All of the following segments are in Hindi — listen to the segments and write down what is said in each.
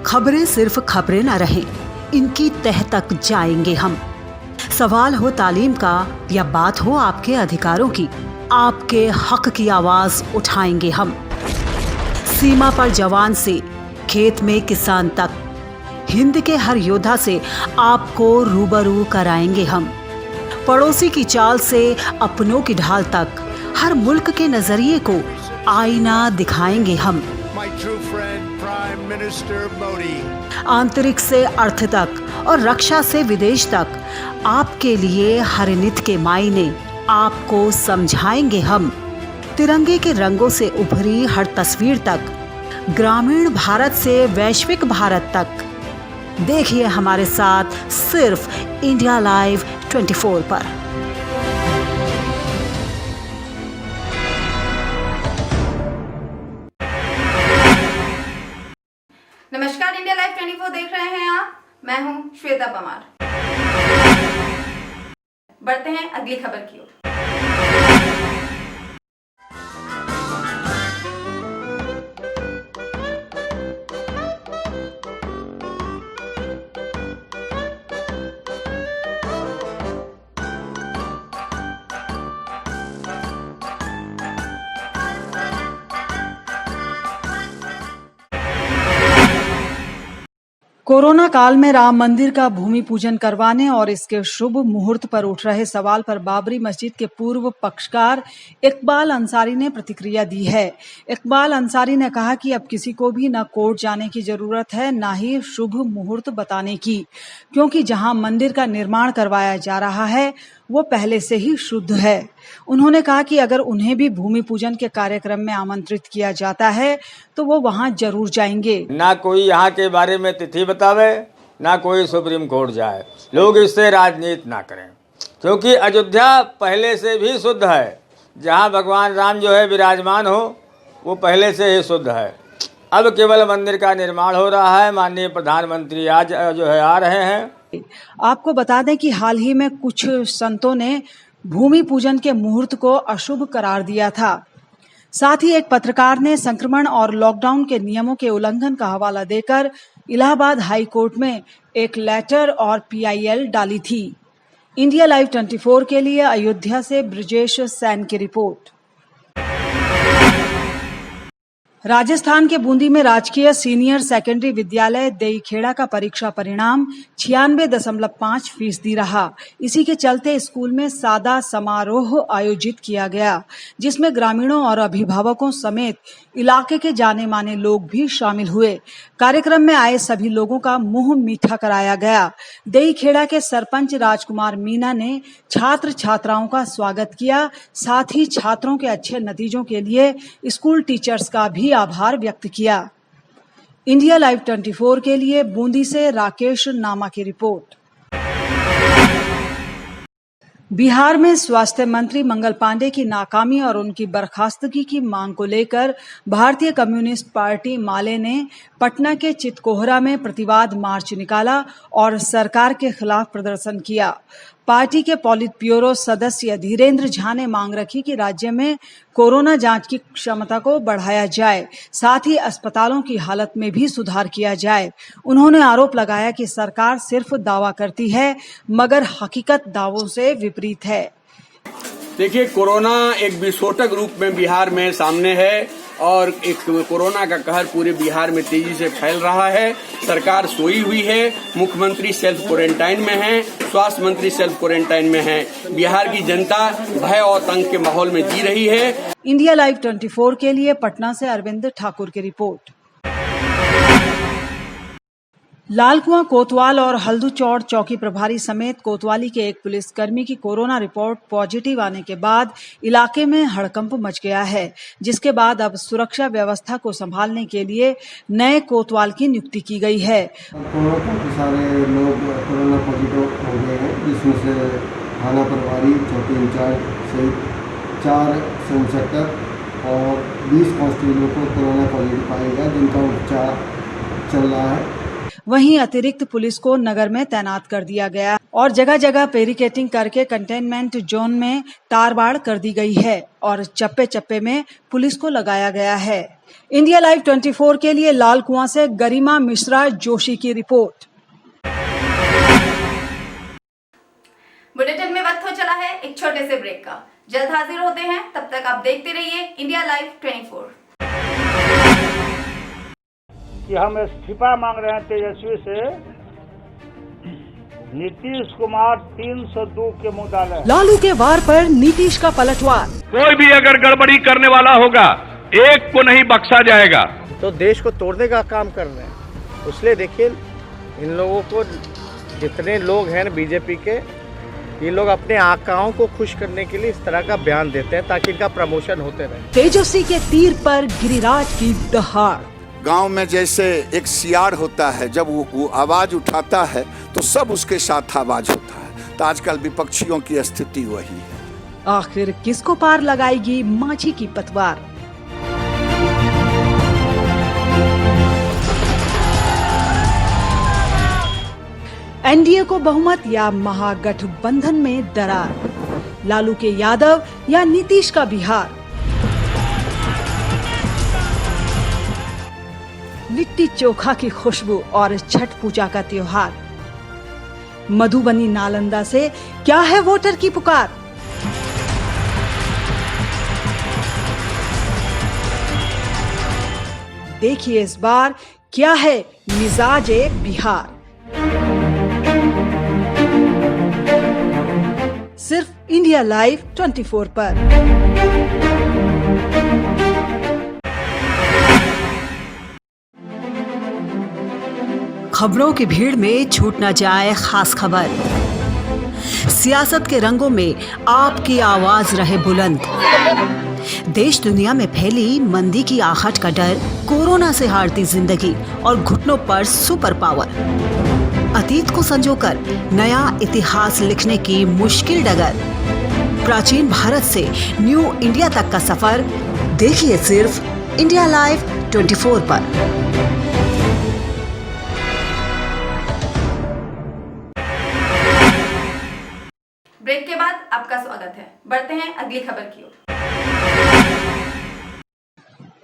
खबरें सिर्फ खबरें न रहें, इनकी तह तक जाएंगे हम। सवाल हो तालीम का या बात हो आपके अधिकारों की, आपके हक की आवाज उठाएंगे हम। सीमा पर जवान से खेत में किसान तक, हिंद के हर योद्धा से आपको रूबरू कराएंगे हम। पड़ोसी की चाल से अपनों की ढाल तक, हर मुल्क के नजरिए को आईना दिखाएंगे हम। My true friend, Prime Minister Modi. आंतरिक से अर्थ तक और रक्षा से विदेश तक, आपके लिए हर नित के मायने आपको समझाएंगे हम। तिरंगे के रंगों से उभरी हर तस्वीर तक, ग्रामीण भारत से वैश्विक भारत तक, देखिए हमारे साथ सिर्फ इंडिया लाइव 24 पर। नमस्कार, इंडिया लाइव 24 देख रहे हैं आप। मैं हूं श्वेता परमार। बढ़ते हैं अगली खबर की ओर। कोरोना काल में राम मंदिर का भूमि पूजन करवाने और इसके शुभ मुहूर्त पर उठ रहे सवाल पर बाबरी मस्जिद के पूर्व पक्षकार इकबाल अंसारी ने प्रतिक्रिया दी है। इकबाल अंसारी ने कहा कि अब किसी को भी न कोर्ट जाने की जरूरत है, न ही शुभ मुहूर्त बताने की, क्योंकि जहां मंदिर का निर्माण करवाया जा रहा है वो पहले से ही शुद्ध है। उन्होंने कहा कि अगर उन्हें भी भूमि पूजन के कार्यक्रम में आमंत्रित किया जाता है तो वो वहां जरूर जाएंगे। ना कोई यहाँ के बारे में तिथि बतावे, ना कोई सुप्रीम कोर्ट जाए। लोग इससे राजनीति ना करें, क्योंकि अयोध्या पहले से भी शुद्ध है। जहाँ भगवान राम जो है विराजमान हो वो पहले से ही शुद्ध है। अब केवल मंदिर का निर्माण हो रहा है। माननीय प्रधानमंत्री आज जो है आ रहे हैं। आपको बता दें कि हाल ही में कुछ संतों ने भूमि पूजन के मुहूर्त को अशुभ करार दिया था। साथ ही एक पत्रकार ने संक्रमण और लॉकडाउन के नियमों के उल्लंघन का हवाला देकर इलाहाबाद हाई कोर्ट में एक लेटर और PIL डाली थी। इंडिया लाइव 24 के लिए अयोध्या से ब्रिजेश सैन की रिपोर्ट। राजस्थान के बूंदी में राजकीय सीनियर सेकेंडरी विद्यालय देईखेड़ा का परीक्षा परिणाम 96.5% रहा। इसी के चलते स्कूल में सादा समारोह आयोजित किया गया, जिसमें ग्रामीणों और अभिभावकों समेत इलाके के जाने माने लोग भी शामिल हुए। कार्यक्रम में आए सभी लोगों का मुंह मीठा कराया गया। देईखेड़ा के सरपंच राजकुमार मीना ने छात्र छात्राओं का स्वागत किया। साथ ही छात्रों के अच्छे नतीजों के लिए स्कूल टीचर्स का भी आभार व्यक्त किया। इंडिया लाइव 24 के लिए बूंदी से राकेश नामा की रिपोर्ट। बिहार में स्वास्थ्य मंत्री मंगल पांडे की नाकामी और उनकी बर्खास्तगी की मांग को लेकर भारतीय कम्युनिस्ट पार्टी माले ने पटना के चितकोहरा में प्रतिवाद मार्च निकाला और सरकार के खिलाफ प्रदर्शन किया। पार्टी के पॉलिट ब्यूरो सदस्य धीरेन्द्र झा ने मांग रखी कि राज्य में कोरोना जांच की क्षमता को बढ़ाया जाए, साथ ही अस्पतालों की हालत में भी सुधार किया जाए। उन्होंने आरोप लगाया कि सरकार सिर्फ दावा करती है मगर हकीकत दावों से विपरीत है। देखिए, कोरोना एक विस्फोटक रूप में बिहार में सामने है और एक कोरोना का कहर पूरे बिहार में तेजी से फैल रहा है। सरकार सोई हुई है, मुख्यमंत्री सेल्फ क्वारंटाइन में है, स्वास्थ्य मंत्री सेल्फ क्वारंटाइन में है। बिहार की जनता भय और आतंक के माहौल में जी रही है। इंडिया लाइव 24 के लिए पटना से अरविंद ठाकुर की रिपोर्ट। लालकुआं कोतवाल और हल्दूचौड़ चौकी प्रभारी समेत कोतवाली के एक पुलिसकर्मी की कोरोना रिपोर्ट पॉजिटिव आने के बाद इलाके में हड़कंप मच गया है, जिसके बाद अब सुरक्षा व्यवस्था को संभालने के लिए नए कोतवाल की नियुक्ति की गई है। काफी सारे लोग कोरोना पॉजिटिव हो गए हैं, जिसमें से थाना प्रभारी, चौकी इंचार्ज सहित 4 सब इंस्पेक्टर और 20 कांस्टेबलों को कोरोना पॉजिटिव पाया गया, जिनका उपचार चल रहा है। वहीं अतिरिक्त पुलिस को नगर में तैनात कर दिया गया और जगह जगह बैरिकेडिंग करके कंटेनमेंट जोन में तारबाड़ कर दी गई है और चप्पे चप्पे में पुलिस को लगाया गया है। इंडिया लाइव 24 के लिए लालकुआं से गरिमा मिश्रा जोशी की रिपोर्ट। बुलेटिन में वक्त हो चला है एक छोटे से ब्रेक का। जल्द हाजिर होते हैं, तब तक आप देखते रहिए इंडिया लाइव 24। कि हम इस्तीफा मांग रहे हैं तेजस्वी से। नीतीश कुमार 302 के मुद्दा। लालू के वार पर नीतीश का पलटवार। कोई भी अगर गड़बड़ी करने वाला होगा, एक को नहीं बख्शा जाएगा। तो देश को तोड़ने का काम कर रहे हैं। इसलिए देखिए, इन लोगों को, जितने लोग हैं बीजेपी के, ये लोग अपने आकाओं को खुश करने के लिए इस तरह का बयान देते हैं ताकि इनका प्रमोशन होते रहे। तेजस्वी के तीर पर गिरिराज की दहाड़। गांव में जैसे एक सियार होता है, जब वो आवाज उठाता है तो सब उसके साथ आवाज होता है। तो आजकल विपक्षियों की स्थिति वही है। आखिर किसको पार लगाएगी माझी की पतवार? एनडीए को बहुमत या महागठबंधन में दरार? लालू के यादव या नीतीश का बिहार? लिट्टी चोखा की खुशबू और छठ पूजा का त्योहार। मधुबनी नालंदा से क्या है वोटर की पुकार? देखिए इस बार क्या है मिजाजे बिहार। सिर्फ इंडिया लाइव 24 पर। खबरों की भीड़ में छूट न जाए खास खबर। सियासत के रंगों में आपकी आवाज रहे बुलंद। देश दुनिया में फैली मंदी की आहट का डर, कोरोना से हारती जिंदगी और घुटनों पर सुपर पावर। अतीत को संजोकर नया इतिहास लिखने की मुश्किल डगर। प्राचीन भारत से न्यू इंडिया तक का सफर देखिए सिर्फ इंडिया लाइव 24 पर। ब्रेक के बाद आपका स्वागत है। बढ़ते हैं अगली खबर की ओर।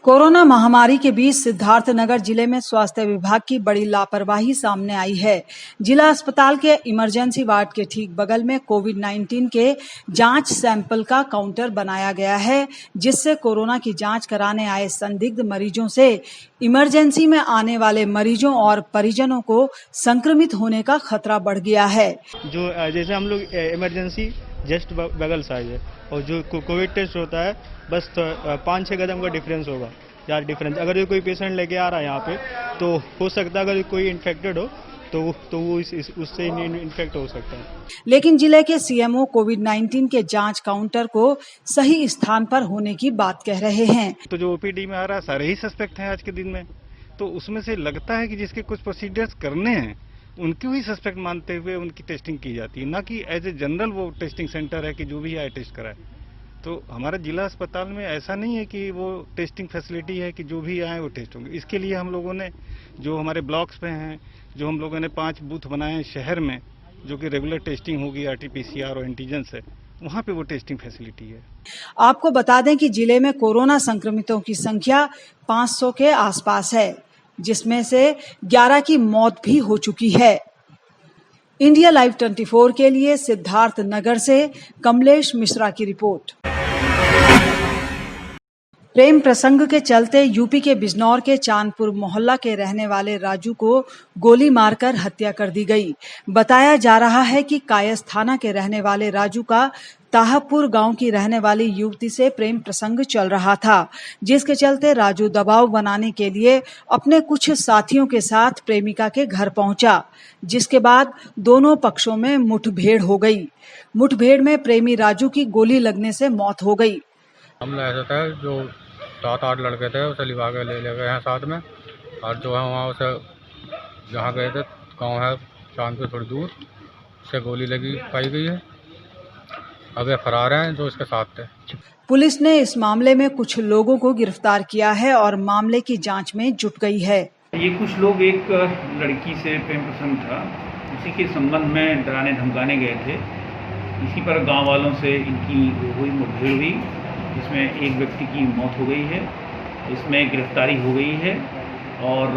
कोरोना महामारी के बीच सिद्धार्थनगर जिले में स्वास्थ्य विभाग की बड़ी लापरवाही सामने आई है। जिला अस्पताल के इमरजेंसी वार्ड के ठीक बगल में कोविड-19 के जांच सैंपल का काउंटर बनाया गया है, जिससे कोरोना की जांच कराने आए संदिग्ध मरीजों से इमरजेंसी में आने वाले मरीजों और परिजनों को संक्रमित होने का खतरा बढ़ गया है। जो जैसे हम लोग इमरजेंसी जस्ट बगल साइज है और जो कोविड टेस्ट होता है बस 5-6 कदम का डिफरेंस होगा। यार डिफरेंस, अगर कोई पेशेंट लेके आ रहा है यहाँ पे तो हो सकता है अगर कोई इन्फेक्टेड हो तो वो उससे इन्फेक्ट हो सकता है। लेकिन जिले के सीएमओ कोविड-19 के जांच काउंटर को सही स्थान पर होने की बात कह रहे हैं। तो जो ओपीडी में आ रहा है सारे ही सस्पेक्ट हैं आज के दिन में, तो उसमें से लगता है कि जिसके कुछ प्रोसीजर्स करने हैं उनको ही सस्पेक्ट मानते हुए उनकी टेस्टिंग की जाती है, ना कि एज ए जनरल वो टेस्टिंग सेंटर है कि जो भी आए टेस्ट कराए। तो हमारा जिला अस्पताल में ऐसा नहीं है कि वो टेस्टिंग फैसिलिटी है कि जो भी आए वो टेस्ट होंगे। इसके लिए हम लोगों ने जो हमारे ब्लॉक्स पे हैं, जो हम लोगों ने 5 बूथ बनाए हैं शहर में, जो कि रेगुलर टेस्टिंग होगी आरटीपीसीआर और एंटीजन से, वहाँ पे वो टेस्टिंग फैसिलिटी है। आपको बता दें कि जिले में कोरोना संक्रमितों की संख्या 500 के आसपास है, जिसमें से 11 की मौत भी हो चुकी है। इंडिया लाइव 24 के लिए सिद्धार्थ नगर से कमलेश मिश्रा की रिपोर्ट। प्रेम प्रसंग के चलते यूपी के बिजनौर के चांदपुर मोहल्ला के रहने वाले राजू को गोली मारकर हत्या कर दी गई। बताया जा रहा है कि कायस थाना के रहने वाले राजू का ताहपुर गांव की रहने वाली युवती से प्रेम प्रसंग चल रहा था, जिसके चलते राजू दबाव बनाने के लिए अपने कुछ साथियों के साथ प्रेमिका के घर पहुंचा, जिसके बाद दोनों पक्षों में मुठभेड़ हो गई। मुठभेड़ में प्रेमी राजू की गोली लगने से मौत हो गई। हमला ऐसा था, जो 7-8 लड़के थे उसे लिवा के ले गए हैं साथ में, और जो है वहाँ उसे जहाँ गए थे गाँव है चांद पे थोड़ी दूर, उसे गोली लगी पाई गई है। अब ये फरार हैं जो इसके साथ थे। पुलिस ने इस मामले में कुछ लोगों को गिरफ्तार किया है और मामले की जांच में जुट गई है। ये कुछ लोग एक लड़की से प्रेम प्रसंग था, उसी के संबंध में डराने धमकाने गए थे। इसी पर गांव वालों से इनकी हुई मुठभेड़ हुई, जिसमें एक व्यक्ति की मौत हो गई है, इसमें गिरफ्तारी हो गई है और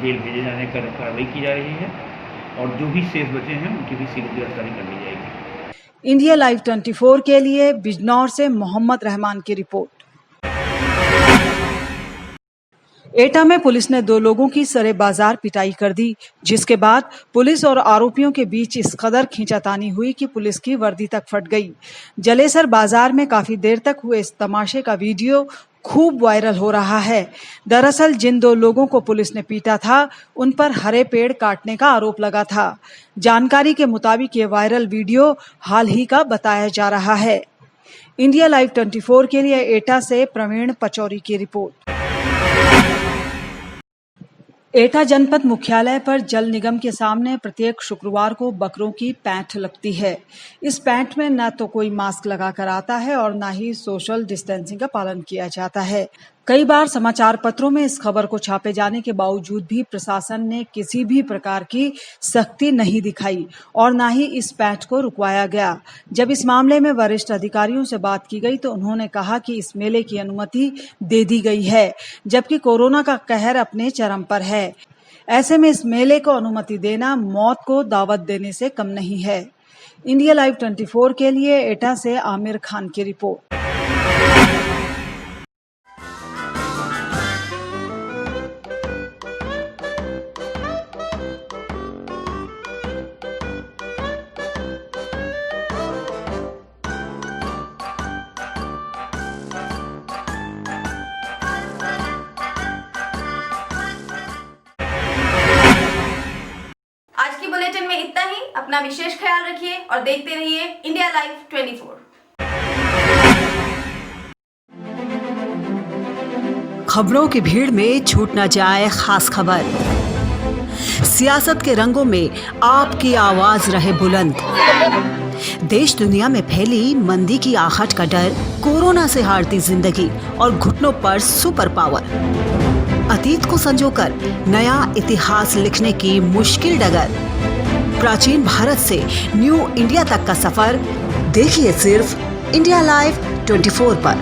जेल भेजे जाने का कार्रवाई की जा रही है, और जो भी शेष बचे हैं उनकी भी शीघ्र गिरफ्तारी कर ली जाएगी। इंडिया लाइव 24 के लिए बिजनौर से मोहम्मद रहमान की रिपोर्ट। एटा में पुलिस ने 2 लोगों की सरे बाजार पिटाई कर दी, जिसके बाद पुलिस और आरोपियों के बीच इस कदर खींचातानी हुई कि पुलिस की वर्दी तक फट गई। जलेसर बाजार में काफी देर तक हुए इस तमाशे का वीडियो खूब वायरल हो रहा है। दरअसल जिन 2 लोगों को पुलिस ने पीटा था, उन पर हरे पेड़ काटने का आरोप लगा था। जानकारी के मुताबिक ये वायरल वीडियो हाल ही का बताया जा रहा है। इंडिया लाइव 24 के लिए एटा से प्रवीण पचौरी की रिपोर्ट। एटा जनपद मुख्यालय पर जल निगम के सामने प्रत्येक शुक्रवार को बकरों की पैंठ लगती है। इस पैंठ में न तो कोई मास्क लगाकर आता है और न ही सोशल डिस्टेंसिंग का पालन किया जाता है। कई बार समाचार पत्रों में इस खबर को छापे जाने के बावजूद भी प्रशासन ने किसी भी प्रकार की सख्ती नहीं दिखाई और न ही इस पैंठ को रुकवाया गया। जब इस मामले में वरिष्ठ अधिकारियों से बात की गई तो उन्होंने कहा कि इस मेले की अनुमति दे दी गई है, जबकि कोरोना का कहर अपने चरम पर है। ऐसे में इस मेले को अनुमति देना मौत को दावत देने से कम नहीं है। इंडिया लाइव 24 के लिए एटा से आमिर खान की रिपोर्ट। आज की बुलेटिन में इतना ही। अपना विशेष ख्याल रखिए और देखते रहिए इंडिया लाइव 24। खबरों की भीड़ में छूट न जाए खास खबर। सियासत के रंगों में आपकी आवाज रहे बुलंद। देश दुनिया में फैली मंदी की आहट का डर, कोरोना से हारती जिंदगी और घुटनों पर सुपर पावर। अतीत को संजोकर नया इतिहास लिखने की मुश्किल डगर। प्राचीन भारत से न्यू इंडिया तक का सफर देखिए सिर्फ इंडिया लाइव 24 पर।